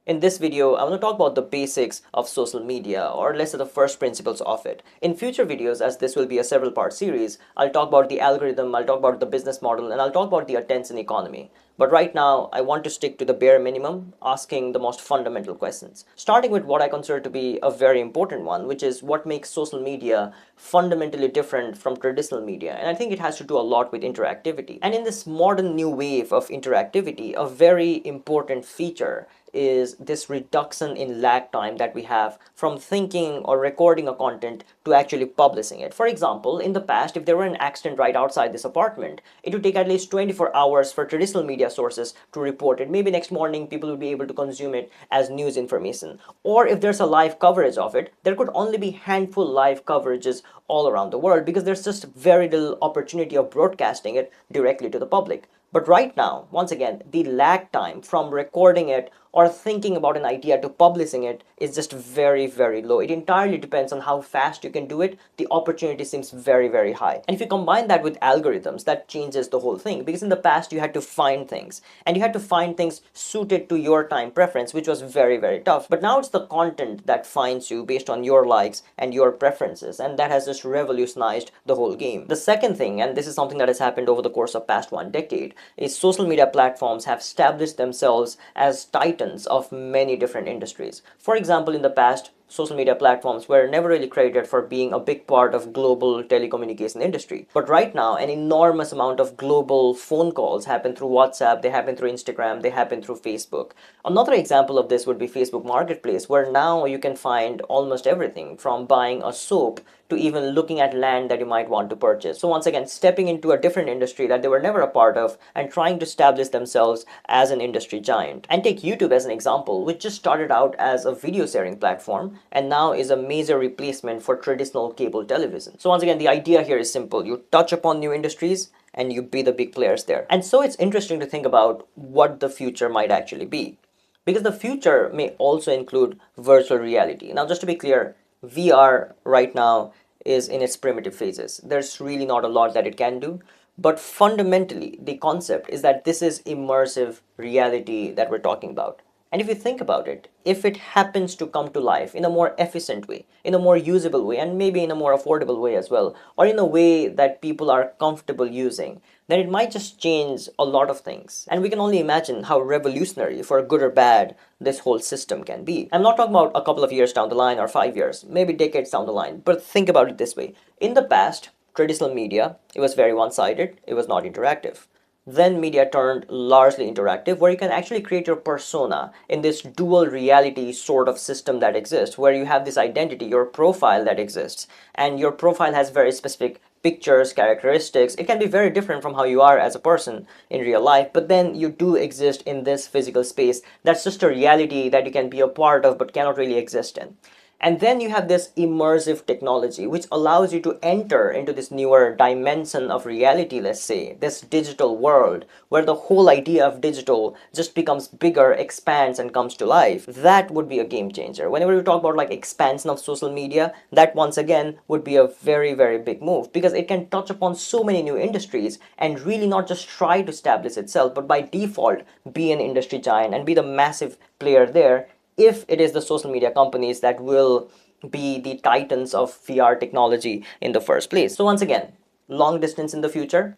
In this video, I want to talk about the basics of social media, or let's say the first principles of it. In future videos, as this will be a several part series, I'll talk about the algorithm, I'll talk about the business model, and I'll talk about the attention economy. But right now, I want to stick to the bare minimum, asking the most fundamental questions. Starting with what I consider to be a very important one, which is what makes social media fundamentally different from traditional media. And I think it has to do a lot with interactivity. And in this modern new wave of interactivity, a very important feature is this reduction in lag time that we have from thinking or recording a content to actually publishing it. For example, in the past, if there were an accident right outside this apartment, it would take at least 24 hours for traditional media sources to report it. Maybe next morning people will be able to consume it as news information. Or if there's a live coverage of it, there could only be handful live coverages all around the world because there's just very little opportunity of broadcasting it directly to the public. But right now, once again, the lag time from recording it or thinking about an idea to publishing it is just very, very low. It entirely depends on how fast you can do it. The opportunity seems very, very high. And if you combine that with algorithms, that changes the whole thing. Because in the past, you had to find things, and you had to find things suited to your time preference, which was very, very tough. But now it's the content that finds you based on your likes and your preferences, and that has just revolutionized the whole game. The second thing, and this is something that has happened over the course of past 1 decade, is social media platforms have established themselves as titans of many different industries. For example, in the past, social media platforms were never really credited for being a big part of global telecommunication industry. But right now, an enormous amount of global phone calls happen through WhatsApp, they happen through Instagram, they happen through Facebook. Another example of this would be Facebook Marketplace, where now you can find almost everything from buying a soap to even looking at land that you might want to purchase. So once again, stepping into a different industry that they were never a part of and trying to establish themselves as an industry giant. And take YouTube as an example, which just started out as a video sharing platform and now is a major replacement for traditional cable television. So once again, the idea here is simple. You touch upon new industries and you be the big players there. And so it's interesting to think about what the future might actually be. Because the future may also include virtual reality. Now, just to be clear, VR right now is in its primitive phases. There's really not a lot that it can do. But fundamentally, the concept is that this is immersive reality that we're talking about. And if you think about it, if it happens to come to life in a more efficient way, in a more usable way, and maybe in a more affordable way as well, or in a way that people are comfortable using, then it might just change a lot of things. And we can only imagine how revolutionary, for good or bad, this whole system can be. I'm not talking about a couple of years down the line or 5 years, maybe decades down the line, but think about it this way. In the past, traditional media, it was very one-sided, it was not interactive. Then media turned largely interactive, where you can actually create your persona in this dual reality sort of system that exists, where you have this identity, your profile that exists, and your profile has very specific pictures, characteristics. It can be very different from how you are as a person in real life, but then you do exist in this physical space. That's just a reality that you can be a part of but cannot really exist in. And then you have this immersive technology, which allows you to enter into this newer dimension of reality, let's say, this digital world, where the whole idea of digital just becomes bigger, expands, and comes to life. That would be a game changer. Whenever we talk about like expansion of social media, that once again would be a very, very big move because it can touch upon so many new industries and really not just try to establish itself, but by default be an industry giant and be the massive player there if it is the social media companies that will be the titans of VR technology in the first place. So once again, long distance in the future,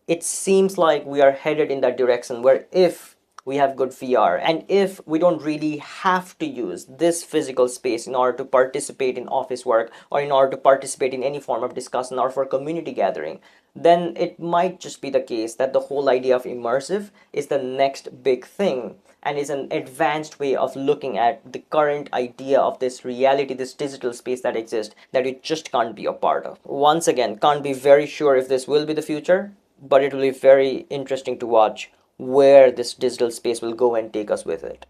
it seems like we are headed in that direction where if we have good VR and if we don't really have to use this physical space in order to participate in office work or in order to participate in any form of discussion or for community gathering, then it might just be the case that the whole idea of immersive is the next big thing and is an advanced way of looking at the current idea of this reality, this digital space that exists that you just can't be a part of. Once again, can't be very sure if this will be the future, but it will be very interesting to watch where this digital space will go and take us with it.